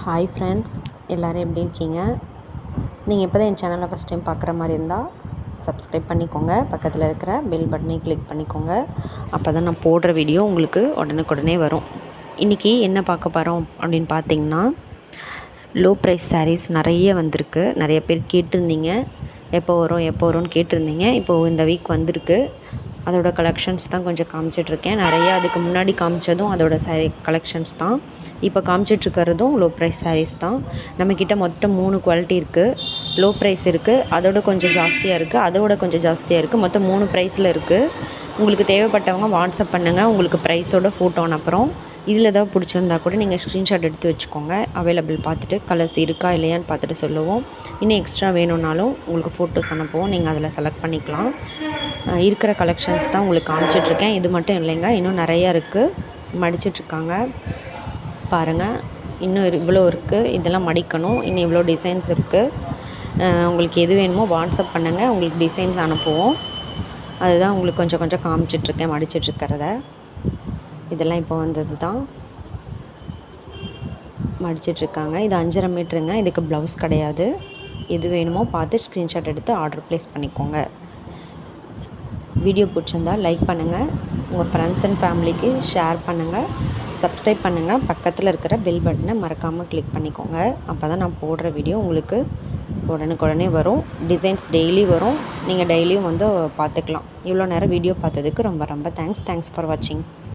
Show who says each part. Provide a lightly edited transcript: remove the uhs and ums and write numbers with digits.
Speaker 1: Hi friends, எல்லோரும் எப்படி இருக்கீங்க? நீங்கள் இப்போ தான் என் சேனலை ஃபஸ்ட் டைம் பார்க்குற மாதிரி இருந்தால் சப்ஸ்கிரைப் பண்ணிக்கோங்க. பக்கத்தில் இருக்கிற பெல் பட்டனையும் கிளிக் பண்ணிக்கோங்க. அப்போ தான் நான் போடுற வீடியோ உங்களுக்கு உடனுக்குடனே வரும். இன்றைக்கி என்ன பார்க்க போகிறோம் அப்படின்னு பார்த்தீங்கன்னா, லோ ப்ரைஸ் சாரீஸ் நிறைய வந்திருக்கு. நிறைய பேர் கேட்டிருந்தீங்க, எப்போ வரும்னு கேட்டிருந்தீங்க. இப்போது இந்த வீக் வந்திருக்கு. அதோட கலெக்ஷன்ஸ் தான் கொஞ்சம் காமிச்சிட்ருக்கேன். நிறையா அதுக்கு முன்னாடி காமிச்சதும் அதோட சாரீ கலெக்ஷன்ஸ் தான். இப்போ காமிச்சிட்ருக்கிறதும் லோ ப்ரைஸ் சாரீஸ் தான். நம்மக்கிட்ட மொத்தம் 3 குவாலிட்டி இருக்குது. லோ ப்ரைஸ் இருக்குது, அதோட கொஞ்சம் ஜாஸ்தியாக இருக்குது, அதோட கொஞ்சம் ஜாஸ்தியாக இருக்குது. மொத்தம் 3 ப்ரைஸில் இருக்குது. உங்களுக்கு தேவைப்பட்டவங்க வாட்ஸ்அப் பண்ணுங்கள். உங்களுக்கு ப்ரைஸோட ஃபோட்டோ அனுப்புகிறோம். இதில் ஏதாவது பிடிச்சிருந்தா கூட நீங்கள் ஸ்க்ரீன்ஷாட் எடுத்து வச்சுக்கோங்க. அவைலபிள் பார்த்துட்டு கலர்ஸ் இருக்கா இல்லையான்னு பார்த்துட்டு சொல்லுவோம். இன்னும் எக்ஸ்ட்ரா வேணும்னாலும் உங்களுக்கு ஃபோட்டோஸ் அனுப்புவோம். நீங்கள் அதில் செலக்ட் பண்ணிக்கலாம். இருக்கிற கலெக்ஷன்ஸ் தான் உங்களுக்கு காமிச்சிட்ருக்கேன். இது மட்டும் இல்லைங்க, இன்னும் நிறையா இருக்குது. மடிச்சிட்ருக்காங்க பாருங்கள். இன்னும் இவ்வளோ இருக்குது. இதெல்லாம் மடிக்கணும். இன்னும் இவ்வளோ டிசைன்ஸ் இருக்குது. உங்களுக்கு எது வேணுமோ வாட்ஸ்அப் பண்ணுங்கள். உங்களுக்கு டிசைன்ஸ் அனுப்புவோம். அதுதான் உங்களுக்கு கொஞ்சம் கொஞ்சம் காமிச்சிட்ருக்கேன் மடிச்சிட்ருக்கிறத. இதெல்லாம் இப்போ வந்தது தான் மடிச்சிட்ருக்காங்க. இது 5.5 மீட்டருங்க. இதுக்கு ப்ளவுஸ் கிடையாது. எது வேணுமோ பார்த்து ஸ்க்ரீன்ஷாட் எடுத்து ஆர்டர் ப்ளேஸ் பண்ணிக்கோங்க. வீடியோ பிடிச்சிருந்தால் லைக் பண்ணுங்கள். உங்கள் ஃப்ரெண்ட்ஸ் அண்ட் ஃபேமிலிக்கு ஷேர் பண்ணுங்கள். சப்ஸ்கிரைப் பண்ணுங்கள். பக்கத்தில் இருக்கிற பெல் பட்டனை மறக்காமல் கிளிக் பண்ணிக்கோங்க. அப்போ தான் நான் போடுற வீடியோ உங்களுக்கு உடனுக்குடனே வரும். டிசைன்ஸ் டெய்லி வரும். நீங்கள் டெய்லியும் வந்து பார்த்துக்கலாம். இவ்வளோ நேரம் வீடியோ பார்த்ததுக்கு ரொம்ப ரொம்ப தேங்க்ஸ் ஃபார் வாட்சிங்.